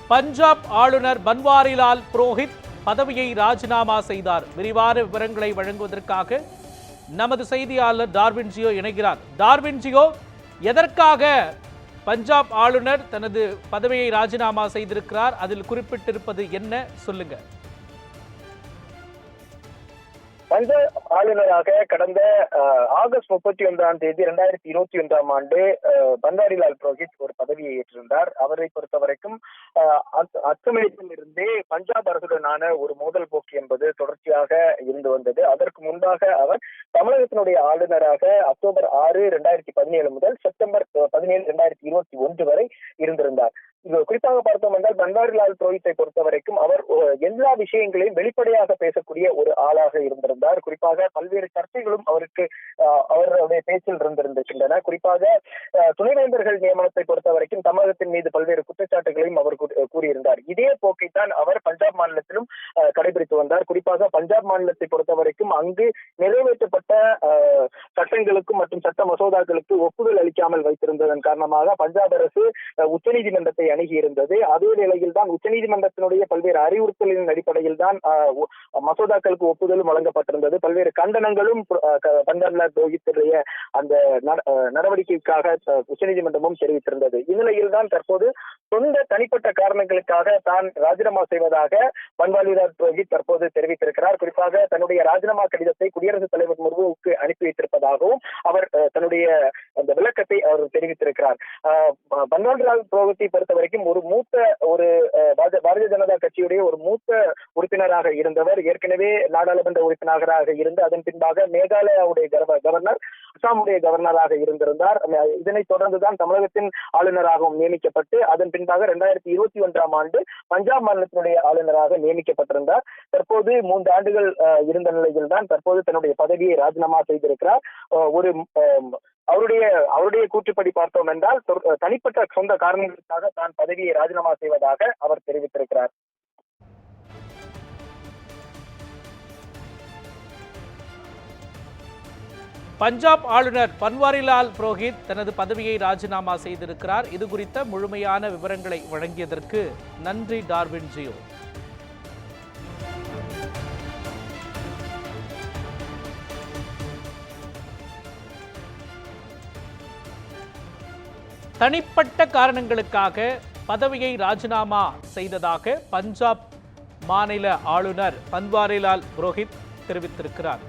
பஞ்சாப் ஆளுநர் பன்வாரிலால் புரோஹித் பதவியை ராஜினாமா செய்தார். விரிவான விவரங்களை வழங்குவதற்காக நமது செய்தியாளர் டார்வின் ஜியோ இணைகிறார். டார்வின் ஜியோ, எதற்காக பஞ்சாப் ஆளுநர் தனது பதவியை ராஜினாமா செய்திருக்கிறார்? அதில் குறிப்பிட்டிருப்பது என்ன, சொல்லுங்க. பஞ்சாப் ஆளுநராக கடந்த ஆகஸ்ட் 31ஆம் தேதி 2021ஆம் ஆண்டு பன்வாரிலால் புரோஹித் ஒரு பதவியை ஏற்றிருந்தார். அவரை பொறுத்தவரைக்கும் அச்சமயத்தில் இருந்தே பஞ்சாப் அரசுடனான ஒரு மோதல் போக்கு என்பது தொடர்ச்சியாக இருந்து வந்தது. அதற்கு முன்பாக அவர் தமிழகத்தினுடைய ஆளுநராக அக்டோபர் 6, 2017 முதல் செப்டம்பர் 17, 2021 வரை இருந்திருந்தார். குறிப்பாக பார்த்தோம் என்றால் பன்வாரிலால் புரோஹித்தை பொறுத்தவரைக்கும் அவர் எல்லா விஷயங்களையும் வெளிப்படையாக பேசக்கூடிய ஒரு ஆளாக இருந்திருந்தார். குறிப்பாக பல்வேறு சர்ச்சைகளும் அவருடைய பேச்சில் இருந்திருக்கின்றன. குறிப்பாக துணைவேந்தர்கள் நியமனத்தை பொறுத்தவரைக்கும் தமிழகத்தின் மீது பல்வேறு குற்றச்சாட்டுகளையும் அவர் கூறியிருந்தார். இதே போக்கைத்தான் அவர் பஞ்சாப் மாநிலத்திலும் கடைபிடித்து வந்தார். குறிப்பாக பஞ்சாப் மாநிலத்தை பொறுத்தவரைக்கும் அங்கு நிறைவேற்றப்பட்ட சட்டங்களுக்கும் மற்றும் சட்ட மசோதாக்களுக்கு ஒப்புதல் அளிக்காமல் வைத்திருந்ததன் காரணமாக பஞ்சாப் அரசு உச்சநீதிமன்றத்தை அணுகி இருந்தது. அதே வேளையில் தான் உச்சநீதிமன்றத்தினுடைய பல்வேறு அறிவுறுத்தலின் அடிப்படையில் தான் மசோதாக்களுக்கு ஒப்புதலும் வழங்கப்பட்டிருந்தது. பல்வேறு கண்டனங்களும் பன்வாரிலால் புரோஹித்துடைய அந்த நடவடிக்கைக்காக உச்சநீதிமன்றமும் தெரிவித்திருந்தது. இந்நிலையில் தான் தற்போது சொந்த தனிப்பட்ட காரணங்களுக்காக தான் ராஜினாமா செய்வதாக பன்வாரிலால் புரோஹித் தற்போது தெரிவித்திருக்கிறார். குறிப்பாக தன்னுடைய ராஜினாமா கடிதத்தை குடியரசுத் தலைவர் முர்முவுக்கு அனுப்பி வைத்திருப்பதாகவும் அவர் தன்னுடைய அந்த விளக்கத்தை அவர் தெரிவித்திருக்கிறார். பன்வாரிலால் புரோஹித்தை பொறுத்தவரைக்கும் ஒரு பாரதிய ஜனதா கட்சியுடைய ஒரு மூத்த உறுப்பினராக இருந்தவர். ஏற்கனவே நாடாளுமன்ற உறுப்பினராக இருந்து அதன் பின்பாக மேகாலயாவுடைய கவர்னர், அசாமுடைய கவர்னராக இருந்திருந்தார். இதனைத் தொடர்ந்துதான் தமிழகத்தின் ஆளுநராகவும் நியமிக்கப்பட்டு அதன் பின்பாக 2021ஆம் ஆண்டு பஞ்சாப் மாநிலத்தினுடைய ஆளுநராக நியமிக்கப்பட்டிருந்தார். தற்போது 3 ஆண்டுகள் இருந்த நிலையில் தான் தற்போது தன்னுடைய பதவியை ராஜினாமா செய்திருக்கிறார். அவருடைய கூற்றுப்படி பார்த்தோம் என்றால் தனிப்பட்ட சொந்த காரணங்களுக்காக தான் பதவியை ராஜினாமா செய்வதாக அவர் தெரிவித்திருக்கிறார். பஞ்சாப் ஆளுநர் பன்வாரிலால் புரோஹித் தனது பதவியை ராஜினாமா செய்திருக்கிறார். இது குறித்த முழுமையான விவரங்களை வழங்கியதற்கு நன்றி டார்வின் ஜியோ. தனிப்பட்ட காரணங்களுக்காக பதவியை ராஜினாமா செய்ததாக பஞ்சாப் மாநில ஆளுநர் பன்வாரிலால் புரோஹித் தெரிவித்திருக்கிறார்.